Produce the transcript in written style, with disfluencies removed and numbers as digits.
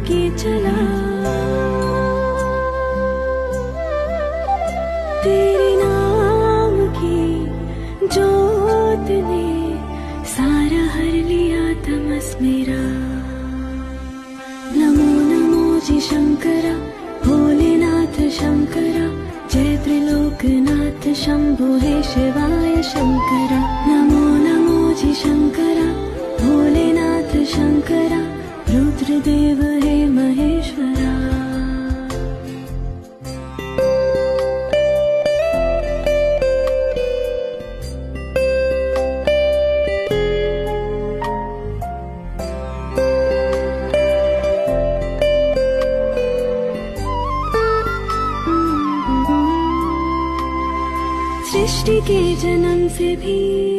के चला, तेरे नाम की जोत ने सारा हर लिया तमस मेरा। नमो नमो जी शंकरा, भोलेनाथ शंकरा, जय त्रिलोकनाथ शंभो हे शिवाय शंकरा। नमो नमो जी शंकरा, भोलेनाथ शंकरा, रुद्रदेव हे महेश्वरा। सृष्टि के जन्म से भी